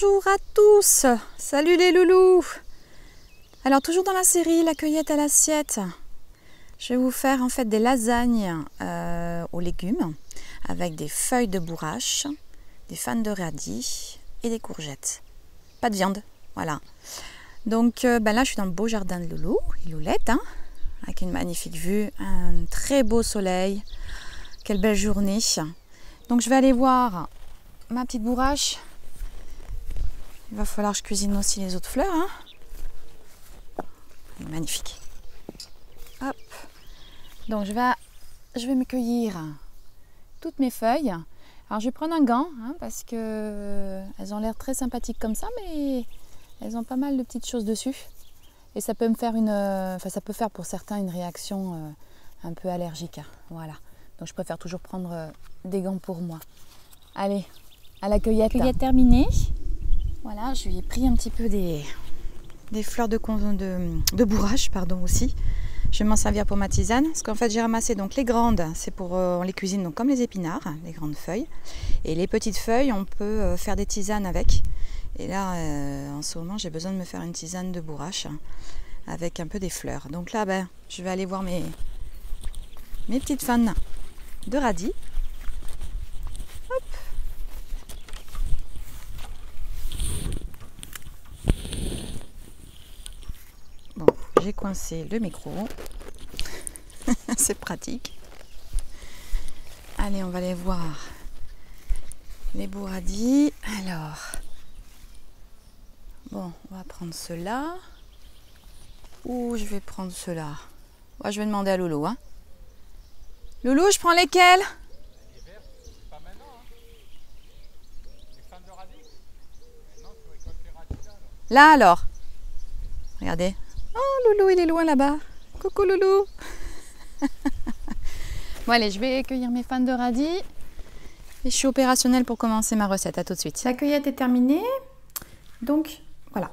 Bonjour à tous, salut les loulous. Alors toujours dans la série la cueillette à l'assiette, je vais vous faire en fait des lasagnes aux légumes avec des feuilles de bourrache, des fans de radis et des courgettes. Pas de viande, voilà. Donc là je suis dans le beau jardin de Loulou et Loulette, hein, avec une magnifique vue, un très beau soleil. Quelle belle journée. Donc je vais aller voir ma petite bourrache. Il va falloir que je cuisine aussi les autres fleurs. Hein. Magnifique. Hop. Donc je vais me cueillir toutes mes feuilles. Alors je vais prendre un gant hein, parce que elles ont l'air très sympathiques comme ça, mais elles ont pas mal de petites choses dessus. Et ça peut me faire ça peut faire pour certains une réaction un peu allergique. Hein. Voilà. Donc je préfère toujours prendre des gants pour moi. Allez, à la cueillette. Cueillette terminée. Voilà, je lui ai pris un petit peu des fleurs de bourrache, pardon aussi. Je vais m'en servir pour ma tisane, parce qu'en fait j'ai ramassé donc les grandes, c'est pour on les cuisine donc comme les épinards, les grandes feuilles. Et les petites feuilles, on peut faire des tisanes avec. Et là, en ce moment, j'ai besoin de me faire une tisane de bourrache avec un peu des fleurs. Donc là, je vais aller voir mes petites fans de radis. Hop. Bon, j'ai coincé le micro. C'est pratique. Allez, on va aller voir les beaux radis. Alors, bon, on va prendre ceux-là. Ou je vais prendre ceux-là. Ouais, je vais demander à Loulou. Hein. Loulou, je prends lesquels? Les verts, c'est pas maintenant. Hein. Les fans de radis. Non, tu récoltes les radis là. Là alors. Regardez. Oh, Loulou, il est loin là-bas. Coucou Loulou. Bon, allez, je vais cueillir mes fans de radis. Et je suis opérationnelle pour commencer ma recette. À tout de suite. La cueillette est terminée. Donc, voilà.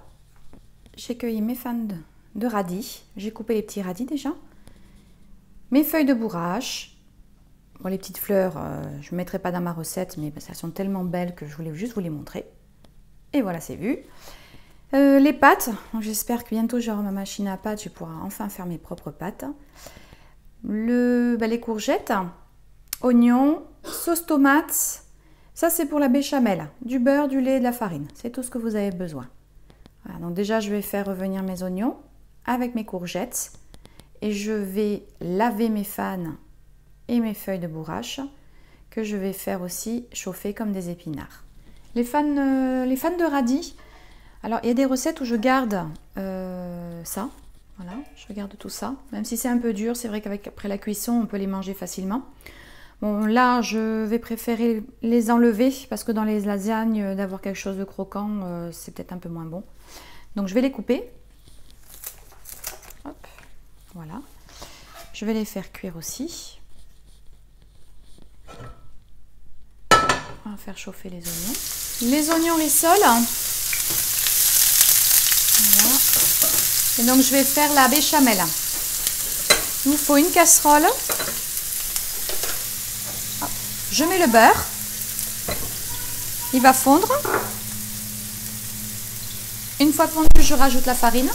J'ai cueilli mes fans de radis. J'ai coupé les petits radis déjà. Mes feuilles de bourrache. Bon, les petites fleurs, je ne mettrai pas dans ma recette, mais elles sont tellement belles que je voulais juste vous les montrer. Et voilà, c'est vu. Les pâtes, j'espère que bientôt j'aurai ma machine à pâtes, je pourrai enfin faire mes propres pâtes. Les courgettes, oignons, sauce tomate, ça c'est pour la béchamel, du beurre, du lait et de la farine, c'est tout ce que vous avez besoin. Voilà, donc déjà je vais faire revenir mes oignons avec mes courgettes et je vais laver mes fans et mes feuilles de bourrache que je vais faire aussi chauffer comme des épinards. Les fans de radis. Alors, il y a des recettes où je garde ça, voilà, je garde tout ça. Même si c'est un peu dur, c'est vrai qu'après la cuisson, on peut les manger facilement. Bon, là, je vais préférer les enlever parce que dans les lasagnes, d'avoir quelque chose de croquant, c'est peut-être un peu moins bon. Donc, je vais les couper. Hop, voilà. Je vais les faire cuire aussi. On va faire chauffer les oignons. Les oignons rissolent. Voilà. Et donc je vais faire la béchamel. Il vous faut une casserole. Je mets le beurre. Il va fondre. Une fois fondu, je rajoute la farine.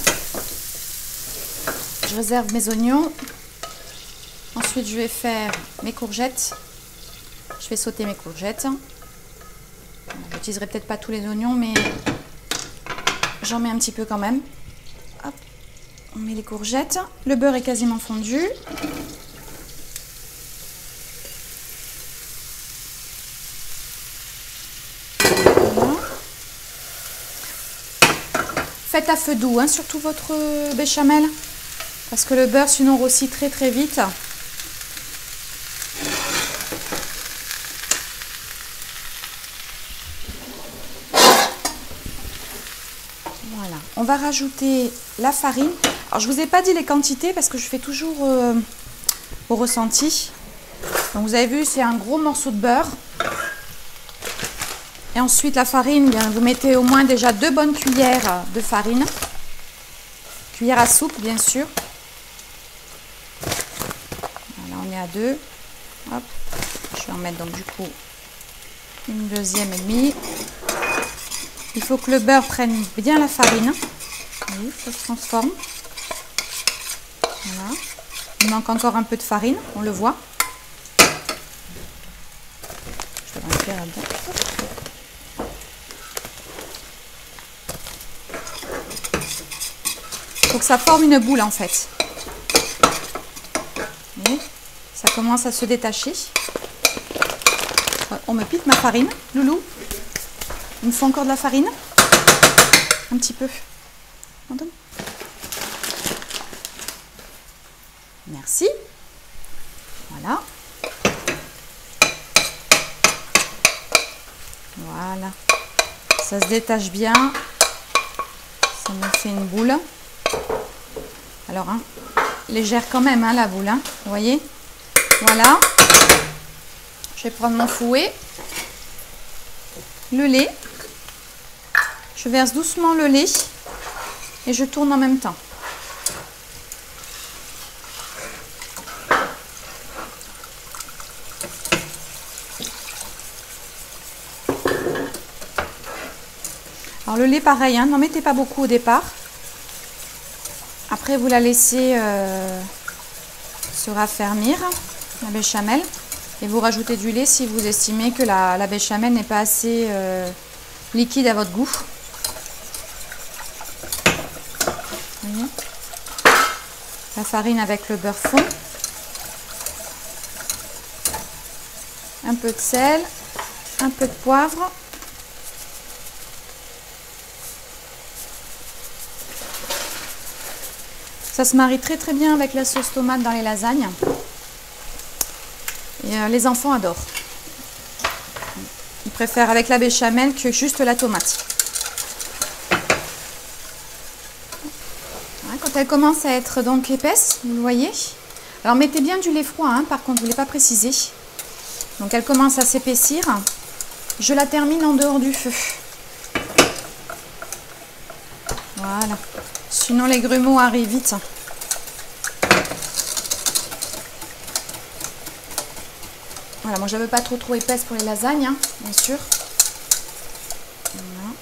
Je réserve mes oignons. Ensuite, je vais faire mes courgettes. Je vais sauter mes courgettes. Je n'utiliserai peut-être pas tous les oignons, mais j'en mets un petit peu quand même. Hop, on met les courgettes. Le beurre est quasiment fondu. Voilà. Faites à feu doux, hein, surtout votre béchamel, parce que le beurre sinon grossit très très vite. Voilà, on va rajouter la farine. Alors je ne vous ai pas dit les quantités parce que je fais toujours au ressenti. Donc vous avez vu, c'est un gros morceau de beurre. Et ensuite la farine, bien, vous mettez au moins déjà 2 bonnes cuillères de farine. Cuillère à soupe bien sûr. Voilà, on est à 2. Hop. Je vais en mettre donc du coup une deuxième et demie. Il faut que le beurre prenne bien la farine. Vous voyez, ça se transforme. Voilà. Il manque encore un peu de farine, on le voit. Je vais remplir là-dedans. Il faut que ça forme une boule en fait. Vous voyez, ça commence à se détacher. On me pique ma farine, Loulou. Il me faut encore de la farine. Un petit peu. Merci. Voilà. Voilà. Ça se détache bien. Ça me fait une boule. Alors, hein, légère quand même, hein, la boule. Hein, vous voyez? Voilà. Je vais prendre mon fouet. Le lait. Je verse doucement le lait et je tourne en même temps. Alors le lait pareil, hein, n'en mettez pas beaucoup au départ. Après vous la laissez se raffermir, la béchamel. Et vous rajoutez du lait si vous estimez que la béchamel n'est pas assez liquide à votre goût. Voyez, la farine avec le beurre fond. Un peu de sel, un peu de poivre. Ça se marie très très bien avec la sauce tomate dans les lasagnes. Et les enfants adorent. Ils préfèrent avec la béchamel que juste la tomate. Voilà, quand elle commence à être donc épaisse, vous le voyez. Alors mettez bien du lait froid, hein, par contre, je ne l'ai pas précisé. Donc elle commence à s'épaissir. Je la termine en dehors du feu. Voilà. Sinon les grumeaux arrivent vite. Voilà, moi je ne veux pas trop épaisse pour les lasagnes, hein, bien sûr. Voilà.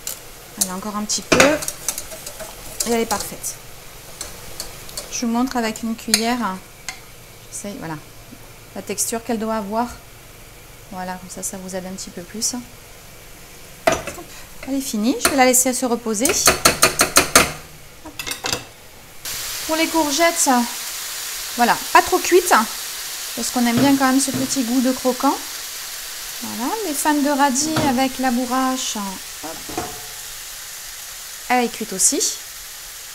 Elle est encore un petit peu. Et elle est parfaite. Je vous montre avec une cuillère. J'essaye, voilà. La texture qu'elle doit avoir. Voilà, comme ça vous aide un petit peu plus. Hop, elle est finie. Je vais la laisser se reposer. Pour les courgettes, voilà, pas trop cuites. Parce qu'on aime bien quand même ce petit goût de croquant. Voilà, les fans de radis avec la bourrache. Hop. Elle est cuite aussi.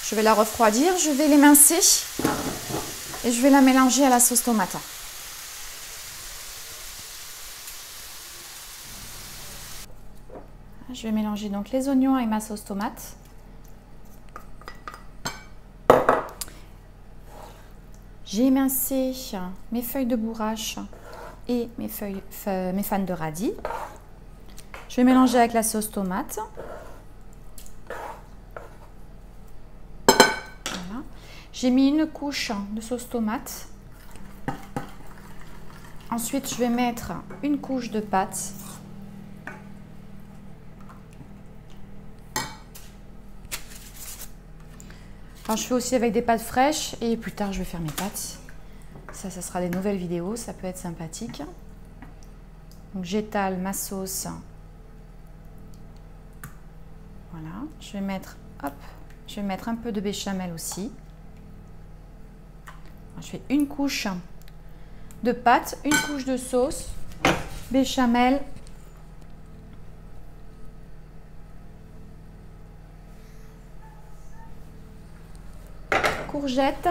Je vais la refroidir, je vais l'émincer. Et je vais la mélanger à la sauce tomate. Je vais mélanger donc les oignons avec ma sauce tomate. J'ai émincé mes feuilles de bourrache et mes fans de radis. Je vais mélanger avec la sauce tomate. Voilà. J'ai mis une couche de sauce tomate. Ensuite, je vais mettre une couche de pâte. Alors, je fais aussi avec des pâtes fraîches et plus tard je vais faire mes pâtes. Ça sera des nouvelles vidéos, ça peut être sympathique. Donc j'étale ma sauce. Voilà, je vais mettre un peu de béchamel aussi. Alors, je fais une couche de pâte, une couche de sauce, béchamel. Courgettes.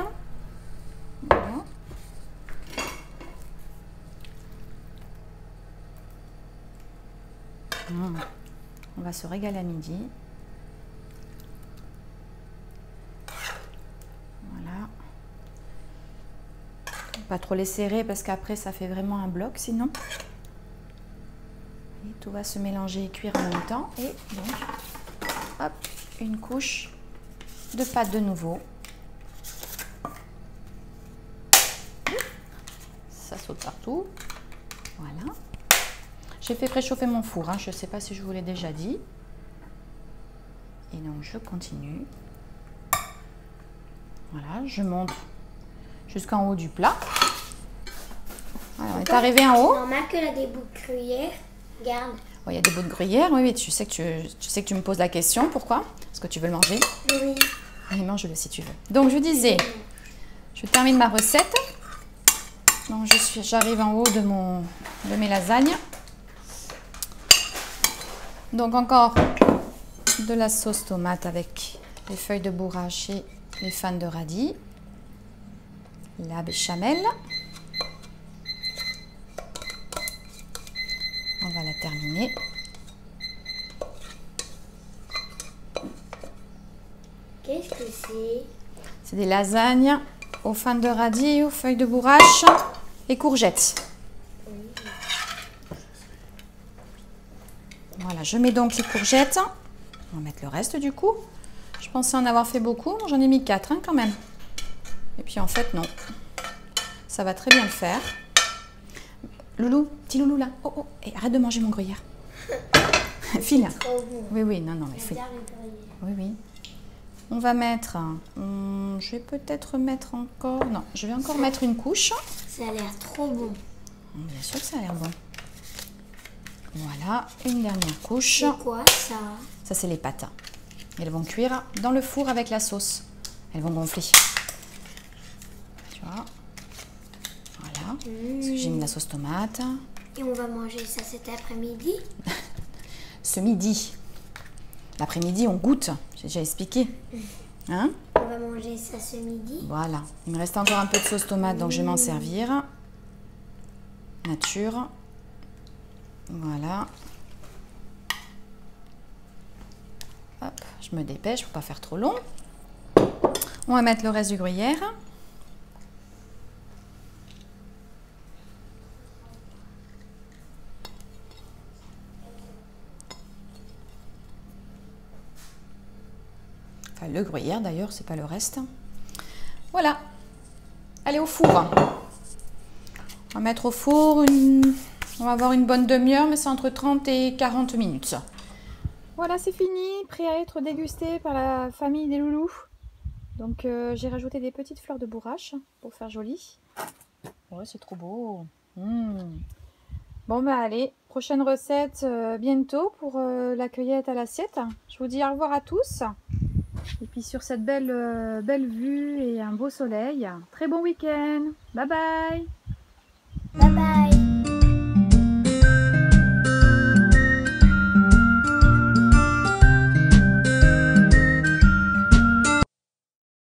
Voilà. On va se régaler à midi. Voilà. Pas trop les serrer parce qu'après ça fait vraiment un bloc sinon. Et tout va se mélanger et cuire en même temps. Et donc, hop, une couche de pâte de nouveau. Ça saute partout. Voilà. J'ai fait préchauffer mon four, hein. Je ne sais pas si je vous l'ai déjà dit. Et donc je continue. Voilà, je monte jusqu'en haut du plat. Voilà, on est arrivé en haut. C'est normal que là des bouts de gruyère. Regarde. Il y a des bouts de gruyère, oui, tu sais que tu me poses la question. Pourquoi? Parce que tu veux le manger. Oui. Allez, mange-le si tu veux. Donc je disais, je termine ma recette. Donc j'arrive en haut de mes lasagnes. Donc encore de la sauce tomate avec les feuilles de bourrache et les fans de radis. La béchamel. On va la terminer. Qu'est-ce que c'est? C'est des lasagnes aux fans de radis, aux feuilles de bourrache et courgettes. Voilà, je mets donc les courgettes. On va mettre le reste du coup. Je pensais en avoir fait beaucoup, j'en ai mis 4 quand même. Et puis en fait non, ça va très bien le faire. Loulou, petit Loulou là, oh oh, et arrête de manger mon gruyère. File. Trop bon. Oui, oui, non, non, mais file. J'adore le gruyère. Oui, oui. On va mettre, je vais peut-être mettre encore, non, je vais encore mettre une couche. Ça a l'air trop bon. Bien sûr que ça a l'air bon. Voilà, une dernière couche. C'est quoi ça? Ça, c'est les pâtes. Elles vont cuire dans le four avec la sauce. Elles vont gonfler. Tu vois? Voilà. Parce que j'ai mis la sauce tomate. Et on va manger ça cet après-midi? Ce midi. L'après-midi, on goûte. J'ai déjà expliqué. Hein? On va manger ça ce midi. Voilà. Il me reste encore un peu de sauce tomate, donc je vais m'en servir. Nature. Voilà. Hop, je me dépêche pour pas faire trop long. On va mettre le reste du gruyère. Enfin, le gruyère d'ailleurs, c'est pas le reste. Voilà. Allez au four. On va mettre au four on va avoir une bonne demi-heure, mais c'est entre 30 et 40 minutes. Voilà, c'est fini, prêt à être dégusté par la famille des loulous. Donc j'ai rajouté des petites fleurs de bourrache pour faire joli. Ouais, c'est trop beau. Bon bah allez, prochaine recette bientôt pour la cueillette à l'assiette. Je vous dis au revoir à tous. Et puis sur cette belle vue et un beau soleil, très bon week-end. Bye bye. Bye bye.